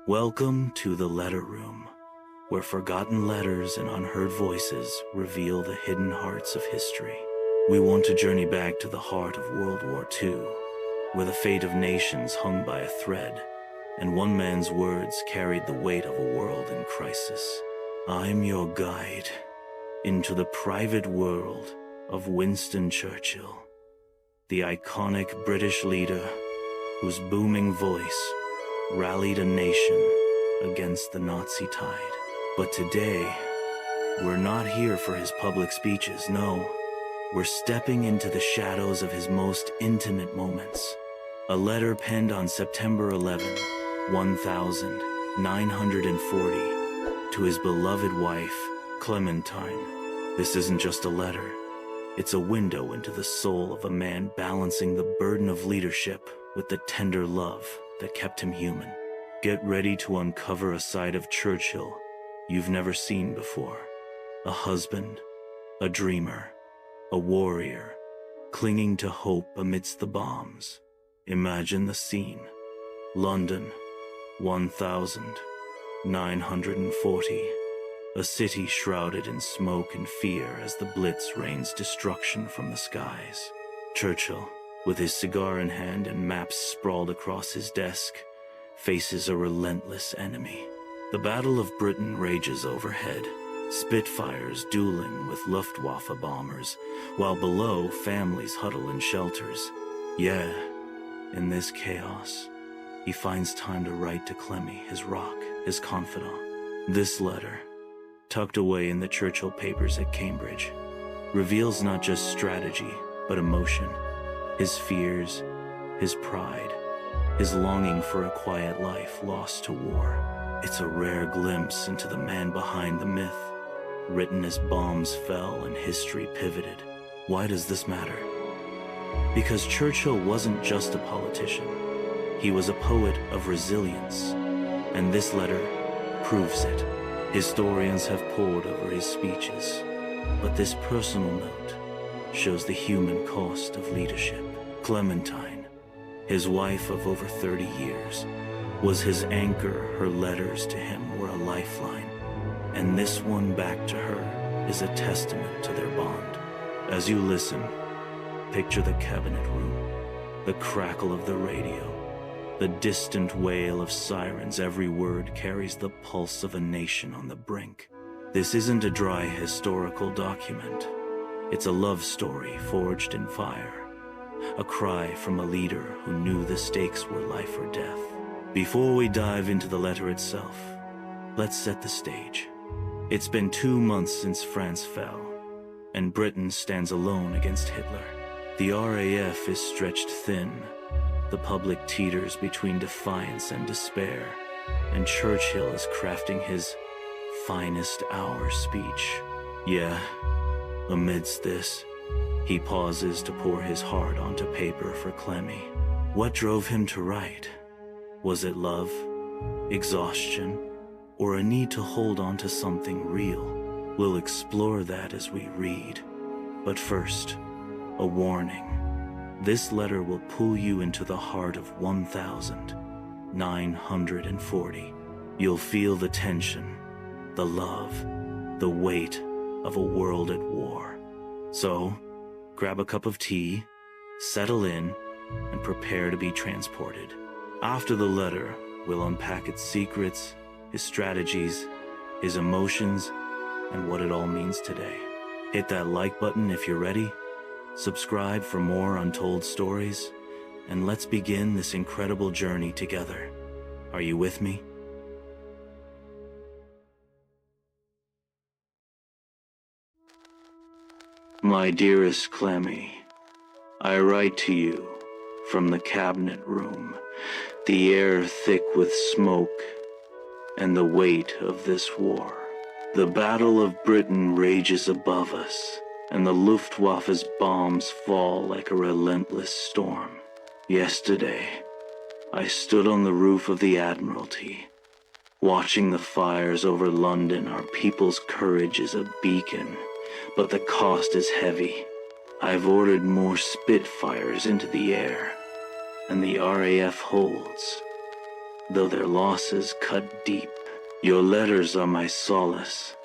Welcome to the letter room, where forgotten letters and unheard voices reveal the hidden hearts of history. We want to journey back to the heart of World War II, where the fate of nations hung by a thread, and one man's words carried the weight of a world in crisis. I'm your guide into the private world of Winston Churchill, the iconic British leader whose booming voice rallied a nation against the Nazi tide. But today, we're not here for his public speeches, no. We're stepping into the shadows of his most intimate moments. A letter penned on September 11, 1940, to his beloved wife, Clementine. This isn't just a letter. It's a window into the soul of a man balancing the burden of leadership with the tender love that kept him human. Get ready to uncover a side of Churchill you've never seen before. A husband, a dreamer, a warrior, clinging to hope amidst the bombs. Imagine the scene. London, 1940. A city shrouded in smoke and fear as the Blitz rains destruction from the skies. Churchill, with his cigar in hand and maps sprawled across his desk, faces a relentless enemy. The Battle of Britain rages overhead, Spitfires dueling with Luftwaffe bombers, while below families huddle in shelters. Yeah, in this chaos, he finds time to write to Clemmie, his rock, his confidant. This letter, tucked away in the Churchill papers at Cambridge, reveals not just strategy, but emotion. His fears, his pride, his longing for a quiet life lost to war. It's a rare glimpse into the man behind the myth, written as bombs fell and history pivoted. Why does this matter? Because Churchill wasn't just a politician. He was a poet of resilience, and this letter proves it. Historians have pored over his speeches, but this personal note shows the human cost of leadership. Clementine, his wife of over 30 years, was his anchor. Her letters to him were a lifeline, and this one back to her is a testament to their bond. As you listen, picture the cabinet room, the crackle of the radio, the distant wail of sirens. Every word carries the pulse of a nation on the brink. This isn't a dry historical document. It's a love story forged in fire, a cry from a leader who knew the stakes were life or death. Before we dive into the letter itself, let's set the stage. It's been 2 months since France fell, and Britain stands alone against Hitler. The RAF is stretched thin. The public teeters between defiance and despair, and Churchill is crafting his finest hour speech. Yeah, amidst this, he pauses to pour his heart onto paper for Clemmie. What drove him to write? Was it love, exhaustion, or a need to hold on to something real? We'll explore that as we read. But first, a warning. This letter will pull you into the heart of 1940. You'll feel the tension, the love, the weight of a world at war. So, grab a cup of tea, settle in, and prepare to be transported. After the letter, we'll unpack its secrets, his strategies, his emotions, and what it all means today. Hit that like button if you're ready. Subscribe for more untold stories, and let's begin this incredible journey together. Are you with me? My dearest Clemmie, I write to you from the cabinet room, the air thick with smoke and the weight of this war. The Battle of Britain rages above us, and the Luftwaffe's bombs fall like a relentless storm. Yesterday, I stood on the roof of the Admiralty, watching the fires over London. Our people's courage is a beacon, but the cost is heavy. I've ordered more Spitfires into the air, and the RAF holds. though their losses cut deep. Your letters are my solace,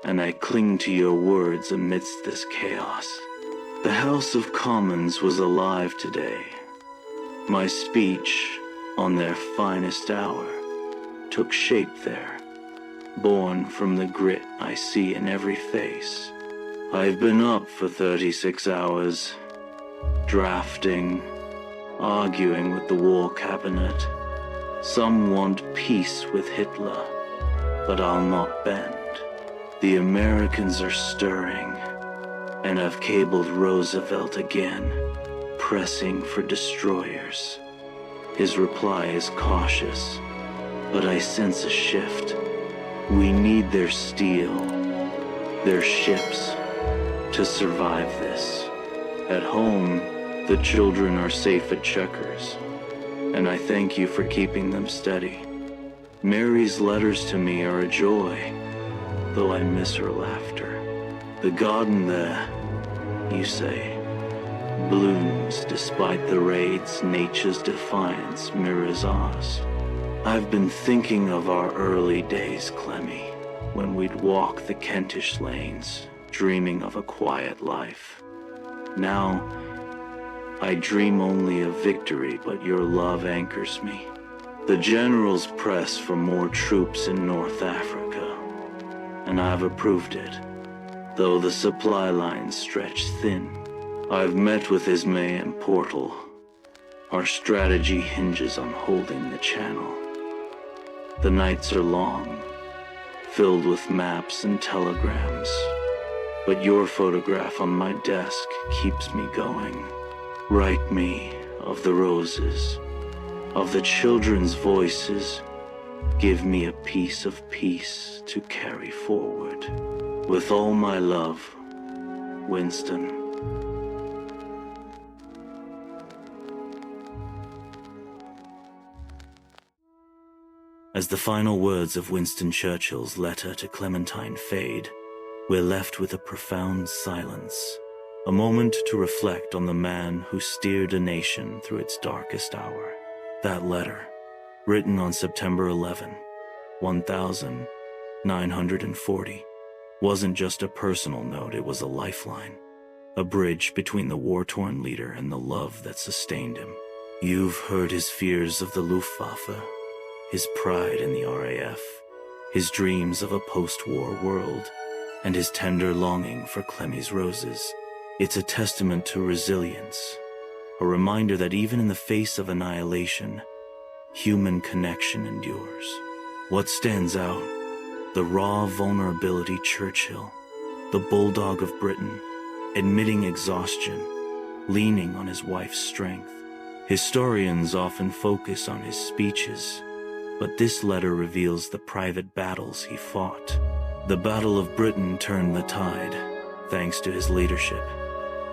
and I cling to your words amidst this chaos. The House of Commons was alive today. My speech, on their finest hour, took shape there, born from the grit I see in every face. I've been up for 36 hours, drafting, arguing with the war cabinet. Some want peace with Hitler, but I'll not bend. The Americans are stirring, and I've cabled Roosevelt again, pressing for destroyers. His reply is cautious, but I sense a shift. We need their steel, their ships, to survive this. At home, the children are safe at checkers, and I thank you for keeping them steady. Mary's letters to me are a joy, though I miss her laughter. The garden there, you say, blooms despite the raids. Nature's defiance mirrors ours. I've been thinking of our early days, Clemmie, when we'd walk the Kentish lanes, dreaming of a quiet life. Now, I dream only of victory, but your love anchors me. The generals press for more troops in North Africa, and I've approved it, though the supply lines stretch thin. I've met with Ismay and Portal. Our strategy hinges on holding the channel. The nights are long, filled with maps and telegrams, but your photograph on my desk keeps me going. Write me of the roses, of the children's voices. Give me a piece of peace to carry forward. With all my love, Winston. As the final words of Winston Churchill's letter to Clementine fade, we're left with a profound silence, a moment to reflect on the man who steered a nation through its darkest hour. That letter, written on September 11, 1940, wasn't just a personal note, it was a lifeline, a bridge between the war-torn leader and the love that sustained him. You've heard his fears of the Luftwaffe, his pride in the RAF, his dreams of a post-war world, and his tender longing for Clemmie's roses. It's a testament to resilience, a reminder that even in the face of annihilation, human connection endures. What stands out? The raw vulnerability Churchill, the bulldog of Britain, admitting exhaustion, leaning on his wife's strength. Historians often focus on his speeches, but this letter reveals the private battles he fought. The Battle of Britain turned the tide, thanks to his leadership,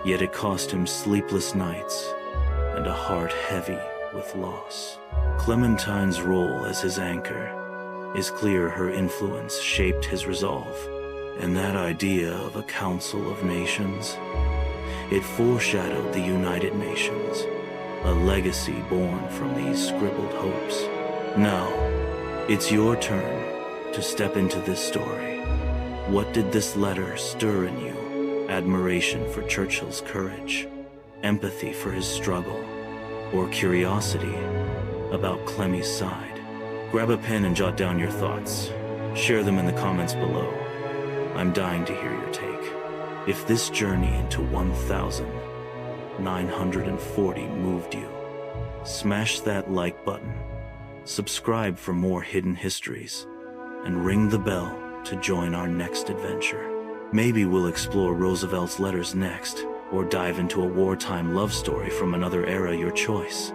yet it cost him sleepless nights and a heart heavy with loss. Clementine's role as his anchor is clear. Her influence shaped his resolve, and that idea of a Council of Nations, it foreshadowed the United Nations, a legacy born from these scribbled hopes. Now, it's your turn to step into this story. What did this letter stir in you? Admiration for Churchill's courage, empathy for his struggle, or curiosity about Clemmie's side? Grab a pen and jot down your thoughts. Share them in the comments below. I'm dying to hear your take. If this journey into 1940 moved you, smash that like button, subscribe for more hidden histories, and ring the bell to join our next adventure. Maybe we'll explore Roosevelt's letters next, or dive into a wartime love story from another era, your choice.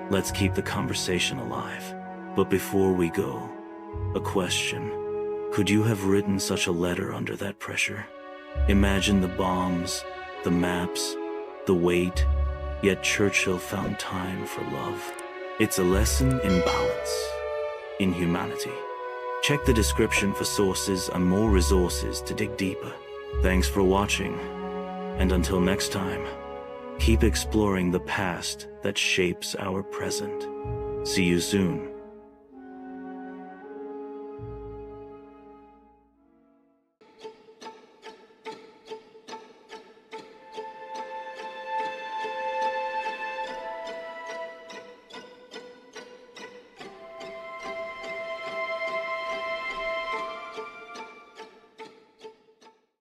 Let's keep the conversation alive. But before we go, a question. Could you have written such a letter under that pressure? Imagine the bombs, the maps, the weight, yet Churchill found time for love. It's a lesson in balance, in humanity. Check the description for sources and more resources to dig deeper. Thanks for watching, and until next time, keep exploring the past that shapes our present. See you soon.